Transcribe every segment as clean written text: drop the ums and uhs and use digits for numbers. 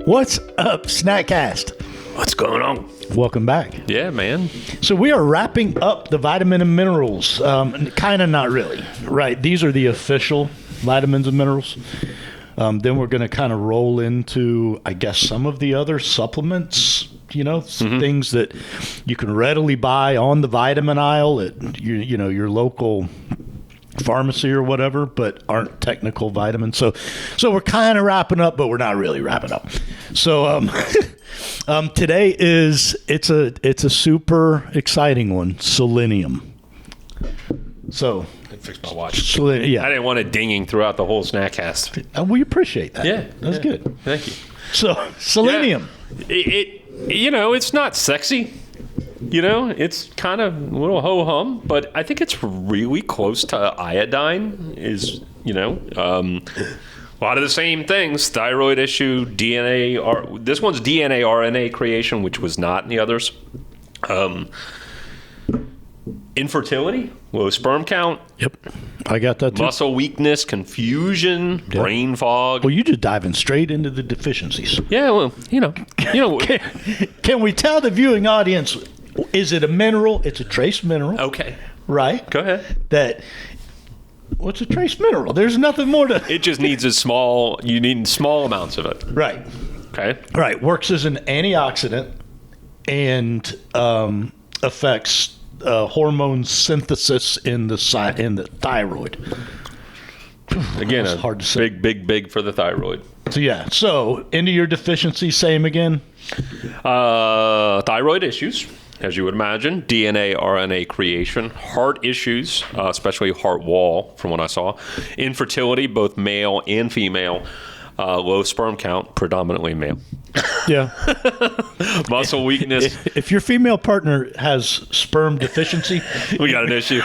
What's up, Snackcast? What's going on? Welcome back. Yeah, man. So we are wrapping up the vitamin and minerals. Kind of, not really. Right. These are the official vitamins and minerals. Then we're going to kind of roll into, I guess, some of the other supplements, things that you can readily buy on the vitamin aisle at your local pharmacy or whatever, but aren't technical vitamins. So we're kind of wrapping up, but we're not really wrapping up. So today it's a super exciting one, Selenium. So I fixed my watch. yeah, I didn't want it dinging throughout the whole Snackcast. we appreciate that. Yeah, that's good. Thank you. So Selenium, it's not sexy. It's kind of a little ho-hum, but I think it's really close to iodine. A lot of the same things: thyroid issue, DNA. This one's DNA RNA creation, which was not in the others. Infertility, low sperm count. Yep, I got that too. Muscle weakness, confusion, brain fog. Well, you just diving straight into the deficiencies. Yeah, well, Can we tell the viewing audience? Is it a mineral? It's a trace mineral. Okay. Right? Go ahead. What's a trace mineral? There's nothing more to... It just needs you need small amounts of it. Right. Okay. Right. Works as an antioxidant and affects hormone synthesis in the thyroid. Again, hard to say. Big for the thyroid. So into your deficiency, same again? Thyroid issues, as you would imagine, DNA, RNA creation, heart issues, especially heart wall, from what I saw, infertility, both male and female, low sperm count, predominantly male. Yeah. Muscle weakness. If your female partner has sperm deficiency, we got an issue.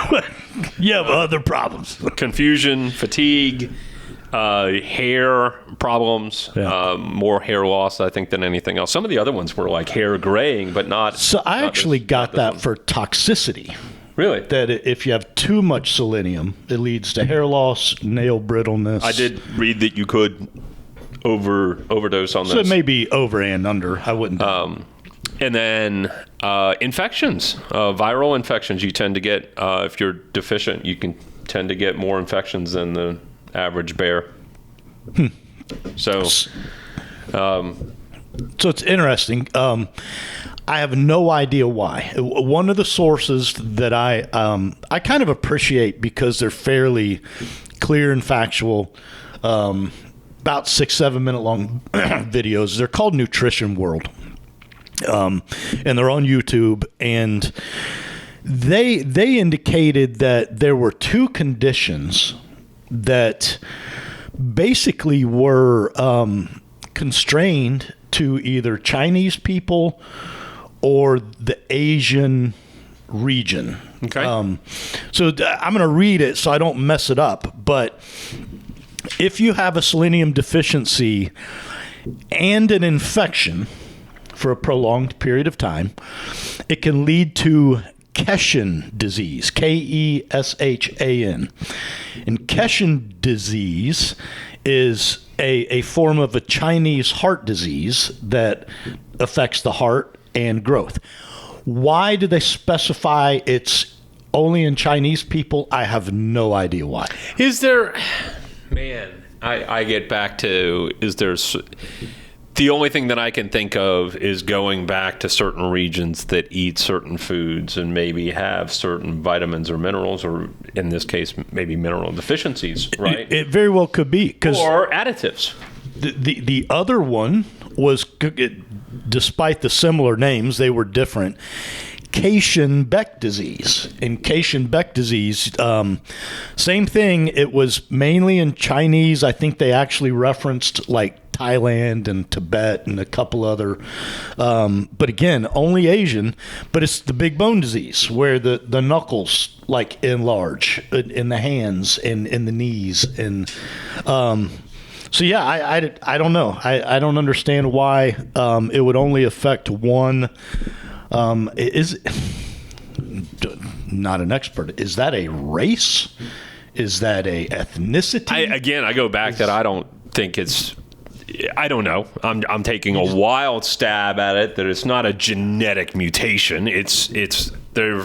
You have other problems. Confusion, fatigue, hair problems, more hair loss, I think, than anything else. Some of the other ones were like hair graying, but not. So I actually got that for toxicity. Really? That if you have too much selenium, it leads to hair loss, nail brittleness. I did read that you could overdose on this. So it may be over and under. I wouldn't. And then infections, viral infections. You tend to get, if you're deficient, you can tend to get more infections than the average bear. So it's interesting. I have no idea why. One of the sources that I kind of appreciate because they're fairly clear and factual, about 6-7 minute long videos. They're called Nutrition World, and they're on YouTube. And they indicated that there were two conditions that basically were constrained to either Chinese people or the Asian region. Okay. So I'm going to read it so I don't mess it up. But if you have a selenium deficiency and an infection for a prolonged period of time, it can lead to Keshan disease, Keshan. And Keshan disease is a form of a Chinese heart disease that affects the heart and growth. Why do they specify it's only in Chinese people? I have no idea why. Is there... Man, I get back to, the only thing that I can think of is going back to certain regions that eat certain foods and maybe have certain vitamins or minerals, or in this case, maybe mineral deficiencies, right? It very well could be. Or additives. The other one was, despite the similar names, they were different. Keshan-Beck disease. In Keshan-Beck disease, same thing. It was mainly in Chinese. I think they actually referenced like Thailand and Tibet and a couple other, but again, only Asian. But it's the big bone disease where the knuckles like enlarge in the hands and in the knees. And so yeah, I don't know. I don't understand why it would only affect one. Is not an expert. Is that a race? Is that a ethnicity? I go back that I don't think it's I don't know. I'm taking a wild stab at it that it's not a genetic mutation. It's there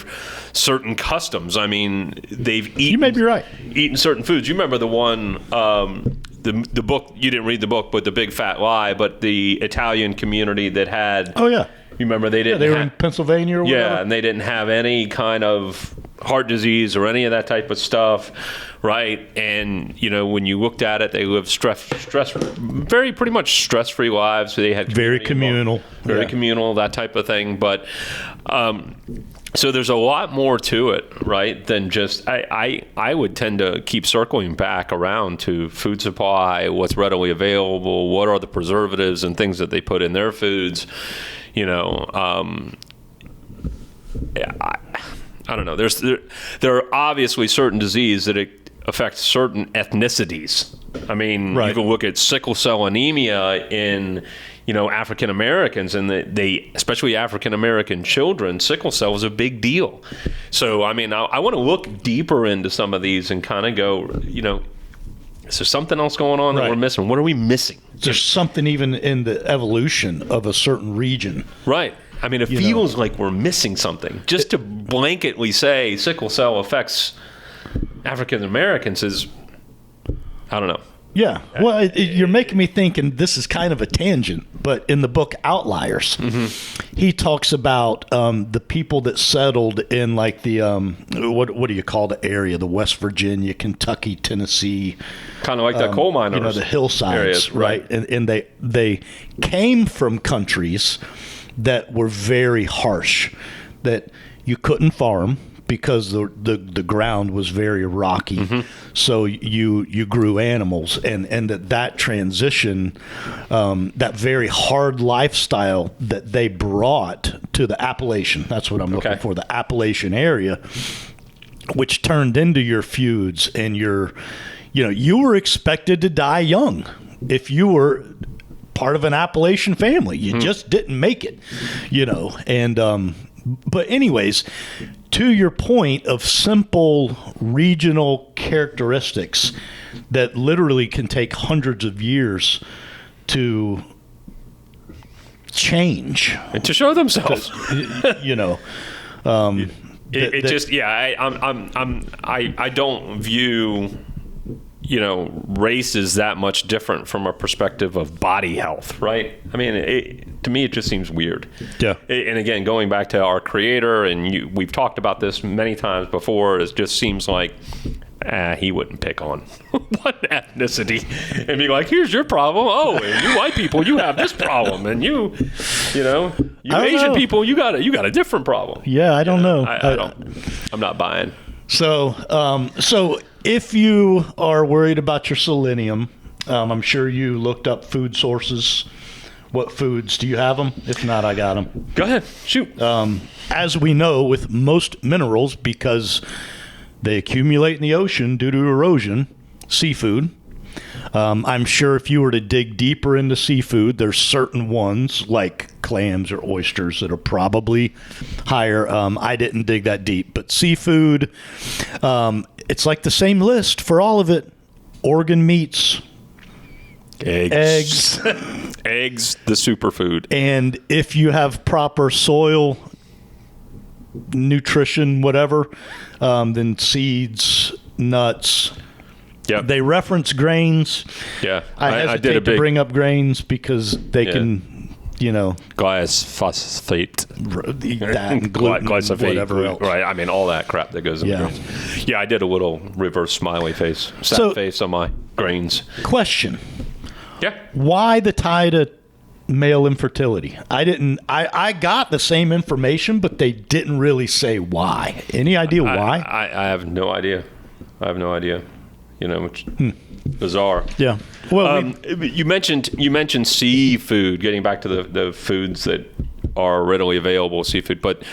certain customs. I mean, they've eaten. You may be right. Eaten certain foods. You remember the one, the book. You didn't read the book, but The Big Fat Lie. But the Italian community that had. Oh yeah. You remember they didn't. They were in Pennsylvania or whatever. Yeah, and they didn't have any kind of heart disease or any of that type of stuff, right? And when you looked at it, they lived very pretty much stress-free lives. They had very communal, communal, that type of thing. But so there's a lot more to it, right? Than just I would tend to keep circling back around to food supply, what's readily available, what are the preservatives and things that they put in their foods. I don't know. There are obviously certain diseases that affect certain ethnicities. I mean, you can look at sickle cell anemia in, African Americans, and they especially African American children. Sickle cell is a big deal. So, I mean, I want to look deeper into some of these and kind of go, is there something else going on that we're missing? What are we missing? There's something even in the evolution of a certain region. Right. I mean, it feels like we're missing something. Just to blanketly say sickle cell affects African Americans is, I don't know. Yeah. Well, you're making me think, and this is kind of a tangent, but in the book Outliers, he talks about the people that settled in like the, what do you call the area? The West Virginia, Kentucky, Tennessee. Kind of like the coal miners. The hillsides, areas, right? And they came from countries that were very harsh, that you couldn't farm because the ground was very rocky. So you grew animals, and that transition, that very hard lifestyle that they brought to the Appalachian, that's what I'm looking for, the Appalachian area, which turned into your feuds and you were expected to die young if you were part of an Appalachian family. You just didn't make it, and but anyways, to your point of simple regional characteristics that literally can take hundreds of years to change and to show themselves, I don't view race is that much different from a perspective of body health, right? I mean, to me, it just seems weird. Yeah. And again, going back to our creator, and we've talked about this many times before, it just seems like he wouldn't pick on one ethnicity and be like, here's your problem. Oh, and you white people, you have this problem. And you Asian people, you got a different problem. Yeah, I don't know. I'm not buying. So if you are worried about your selenium, I'm sure you looked up food sources. What foods? Do you have them? If not, I got them. Go ahead. Shoot. As we know, with most minerals, because they accumulate in the ocean due to erosion, seafood. I'm sure if you were to dig deeper into seafood, there's certain ones like clams or oysters that are probably higher. I didn't dig that deep, but seafood, it's like the same list for all of it. Organ meats, eggs, eggs, the superfood. And if you have proper soil, nutrition, whatever, then seeds, nuts. Yeah, they reference grains. Yeah, I hesitate to bring up grains because they can, glyphosate, that gluten, glyphosate, whatever else. Right. I mean, all that crap that goes in grains. Yeah, I did a little reverse smiley face, sad face on my grains. Question. Yeah. Why the tie to male infertility? I got the same information, but they didn't really say why. Any idea why? I have no idea. Which bizarre. Yeah. Well, you mentioned seafood. Getting back to the foods that are readily available, seafood, but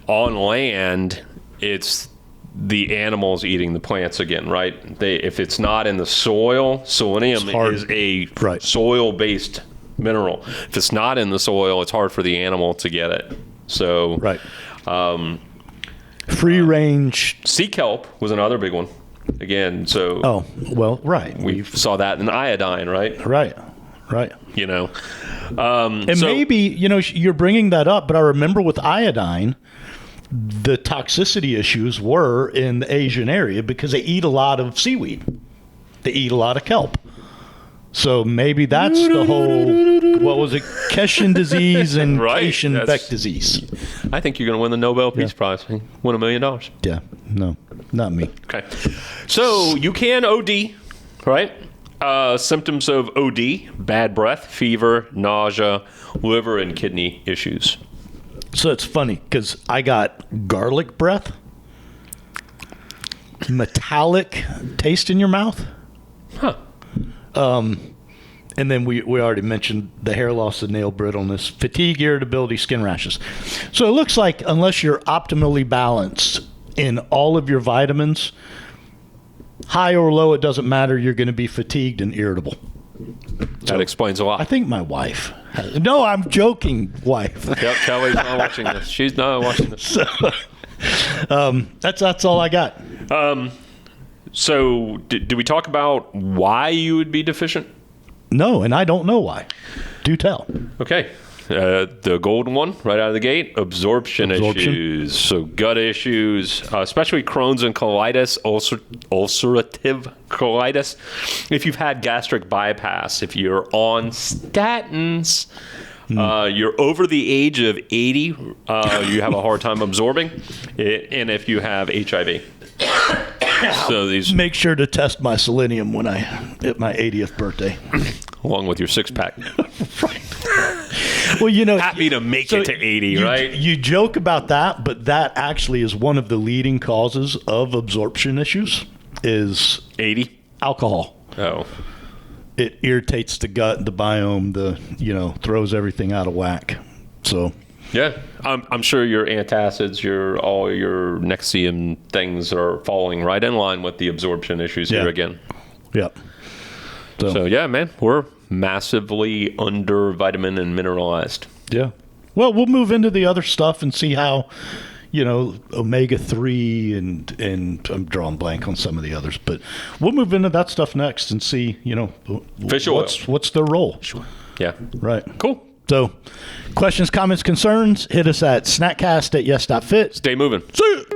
on land, it's the animals eating the plants again, right? If it's not in the soil, selenium is a soil-based mineral. If it's not in the soil, it's hard for the animal to get it. So, free range sea kelp was another big one. Again, so we saw that in iodine, right? Right. You know, And maybe, you're bringing that up, but I remember with iodine, the toxicity issues were in the Asian area because they eat a lot of seaweed. They eat a lot of kelp. So maybe that's the whole, what was it, Keshin disease and Keshin-Beck disease. I think you're going to win the Nobel Peace Prize. Win $1 million. Yeah, no, not me. Okay. So you can OD, right? Symptoms of OD, bad breath, fever, nausea, liver and kidney issues. So it's funny because I got garlic breath, metallic taste in your mouth. Huh. And then we already mentioned the hair loss, the nail brittleness, fatigue, irritability, skin rashes. So it looks like unless you're optimally balanced in all of your vitamins, high or low, it doesn't matter. You're going to be fatigued and irritable. That explains a lot. I think my wife. No, I'm joking, wife. Yep, Kelly's not watching this. She's not watching this. So, that's all I got. So did we talk about why you would be deficient? No, and I don't know why. Do tell. Okay. The golden one right out of the gate, absorption issues. So gut issues, especially Crohn's and colitis, ulcerative colitis. If you've had gastric bypass, if you're on statins, you're over the age of 80, you have a hard time absorbing, and if you have HIV. So these make sure to test my selenium when I hit my 80th birthday, along with your six-pack. Right. Well, happy to make it to 80, right? You joke about that, but that actually is one of the leading causes of absorption issues. Is 80 alcohol? Oh, it irritates the gut, the biome, throws everything out of whack. So. Yeah, I'm sure your antacids, all your Nexium things are falling right in line with the absorption issues here again. Yep. So yeah, man, we're massively under vitamin and mineralized. Yeah. Well, we'll move into the other stuff and see how, omega-3 and I'm drawing blank on some of the others, but we'll move into that stuff next and see, fish oil. What's their role. Yeah. Right. Cool. So, questions, comments, concerns, hit us at snackcast@yes.fit. Stay moving. See ya.